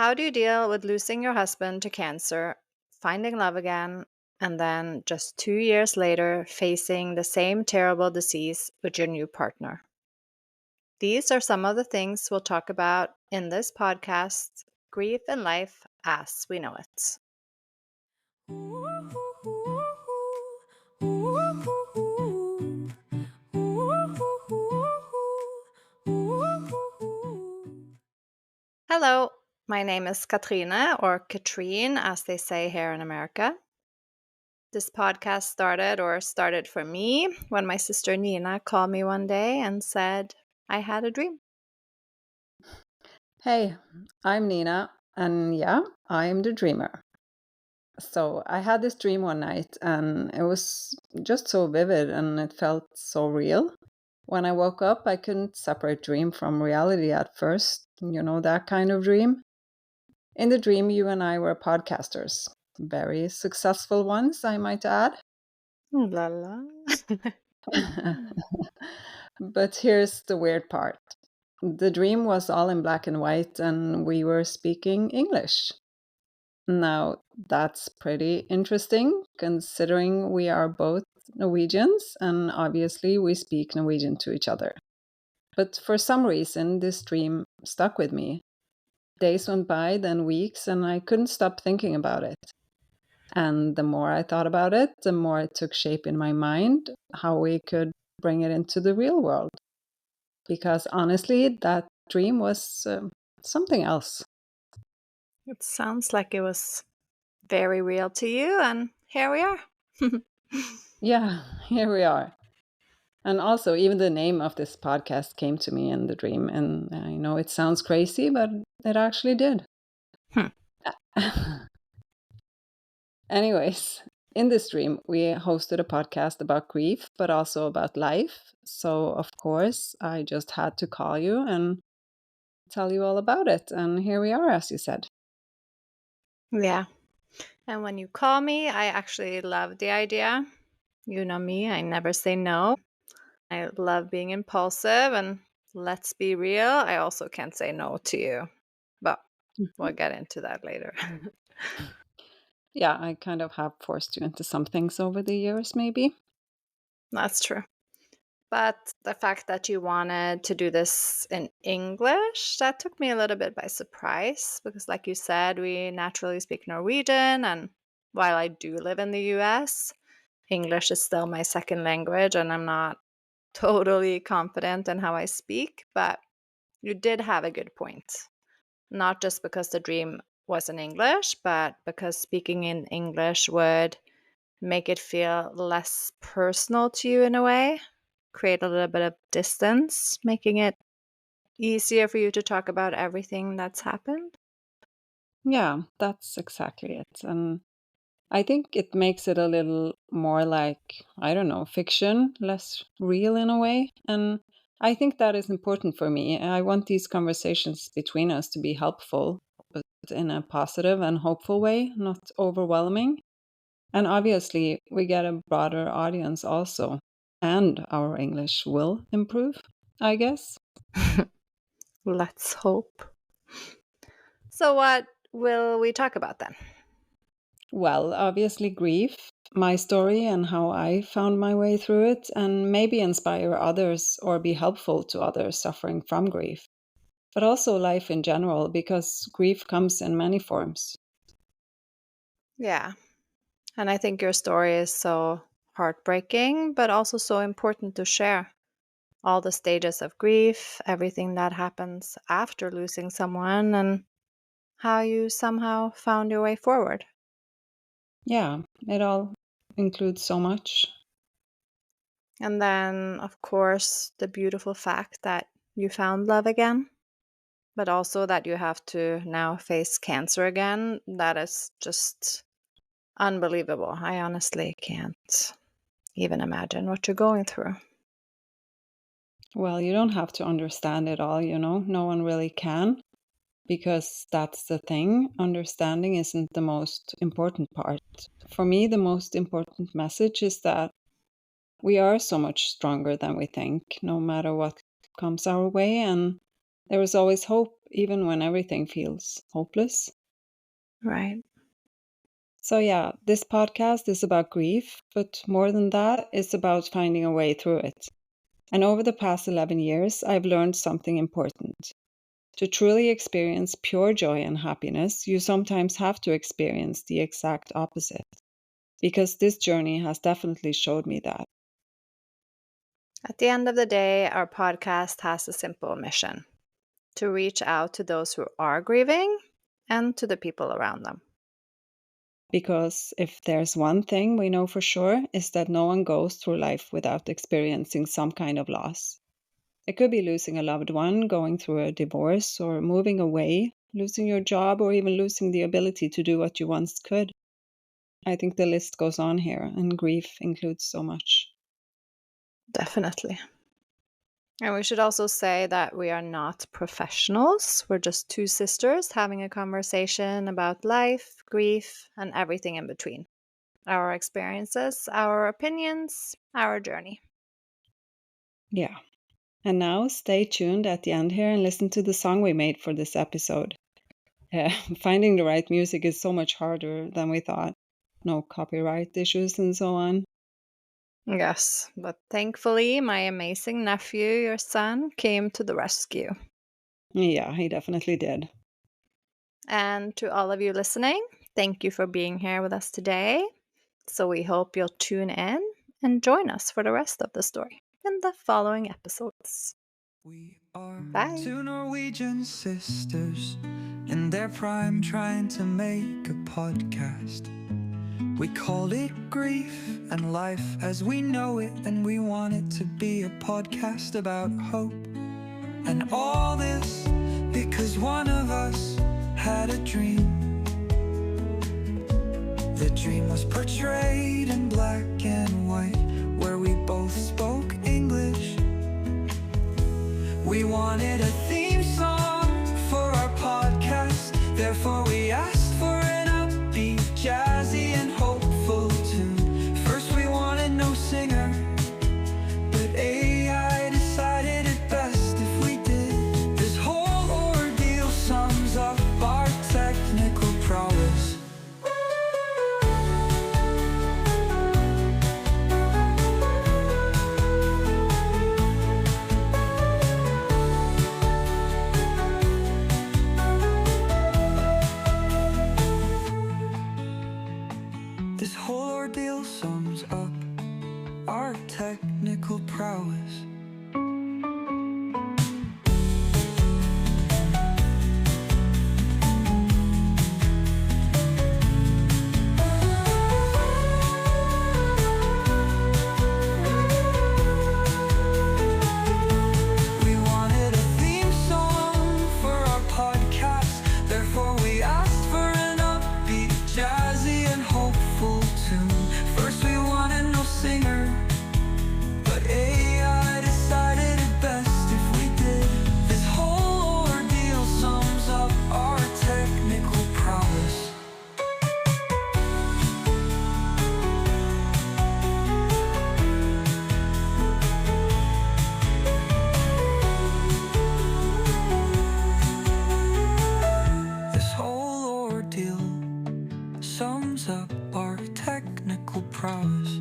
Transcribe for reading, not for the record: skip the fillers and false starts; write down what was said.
How do you deal with losing your husband to cancer, finding love again, and then just 2 years later facing the same terrible disease with your new partner? These are some of the things we'll talk about in this podcast, Grief and Life as We Know It. Hello, my name is Katrine, or Katrine, as they say here in America. This podcast started for me when my sister Nina called me one day and said I had a dream. Hey, I'm Nina, and yeah, I'm the dreamer. So I had this dream one night, and it was just so vivid and it felt so real. When I woke up, I couldn't separate dream from reality at first. You know, that kind of dream. In the dream, you and I were podcasters, very successful ones, I might add. La la. But here's the weird part. The dream was all in black and white, and we were speaking English. Now, that's pretty interesting considering we are both Norwegians and obviously we speak Norwegian to each other. But for some reason, this dream stuck with me. Days went by, then weeks, and I couldn't stop thinking about it. And the more I thought about it, the more it took shape in my mind how we could bring it into the real world. Because honestly, that dream was something else. It sounds like it was very real to you, and here we are. Yeah, here we are. And also, even the name of this podcast came to me in the dream. And I know it sounds crazy, but it actually did. Hmm. Anyways, in this dream, we hosted a podcast about grief, but also about life. So, of course, I just had to call you and tell you all about it. And here we are, as you said. Yeah. And when you call me, I actually love the idea. You know me, I never say no. I love being impulsive, and let's be real, I also can't say no to you. But we'll Mhm. get into that later. Yeah, I kind of have forced you into some things over the years, maybe. That's true. But the fact that you wanted to do this in English, that took me a little bit by surprise because, like you said, we naturally speak Norwegian. And while I do live in the US, English is still my second language, and I'm not totally confident in how I speak. But you did have a good point. Not just because the dream was in English, but because speaking in English would make it feel less personal to you in a way, create a little bit of distance, making it easier for you to talk about everything that's happened. Yeah, that's exactly it. And I think it makes it a little more like, I don't know, fiction, less real in a way. And I think that is important for me. I want these conversations between us to be helpful, but in a positive and hopeful way, not overwhelming. And obviously, we get a broader audience also, and our English will improve, I guess. Let's hope. So, what will we talk about then? Well, obviously, grief, my story and how I found my way through it, and maybe inspire others or be helpful to others suffering from grief, but also life in general, because grief comes in many forms. Yeah. And I think your story is so heartbreaking, but also so important to share. All the stages of grief, everything that happens after losing someone, and how you somehow found your way forward. Yeah, it all includes so much. And then, of course, the beautiful fact that you found love again, but also that you have to now face cancer again. That is just unbelievable. I honestly can't even imagine what you're going through. Well, you don't have to understand it all, you know, no one really can, because that's the thing. Understanding isn't the most important part. For me, the most important message is that we are so much stronger than we think, no matter what comes our way. And There is always hope, even when everything feels hopeless. Right. So, yeah, this podcast is about grief, but more than that, it's about finding a way through it. And over the past 11 years, I've learned something important. To truly experience pure joy and happiness, you sometimes have to experience the exact opposite. Because this journey has definitely showed me that. At the end of the day, our podcast has a simple mission: to reach out to those who are grieving and to the people around them. Because if there's one thing we know for sure, is that no one goes through life without experiencing some kind of loss. It could be losing a loved one, going through a divorce, or moving away, losing your job, or even losing the ability to do what you once could. I think the list goes on here, and grief includes so much. Definitely. And we should also say that we are not professionals. We're just two sisters having a conversation about life, grief, and everything in between. Our experiences, our opinions, our journey. Yeah. And now stay tuned at the end here and listen to the song we made for this episode. Finding the right music is so much harder than we thought. No copyright issues and so on. Yes, but thankfully, my amazing nephew, your son, came to the rescue. Yeah, he definitely did. And to all of you listening, thank you for being here with us today. So we hope you'll tune in and join us for the rest of the story in the following episodes. We are Bye. two Norwegian sisters in their prime trying to make a podcast. We called it Grief and Life as we know it, and we want it to be a podcast about hope. And all this because one of us had a dream. The dream was portrayed in black and white, where we both spoke English. We wanted a theme song for our podcast, therefore we asked for an upbeat, jazzy and hopeful tune. First we wanted no singer, but AI decided it best if we did. This whole ordeal sums up our technical prowess. This whole ordeal sums up our technical prowess. We wanted a theme song for our podcast, therefore we asked for an upbeat, jazzy and hopeful tune. First we wanted no singer, but AI decided it best if we did. This whole ordeal sums up our technical prowess. This whole ordeal sums up our technical prowess.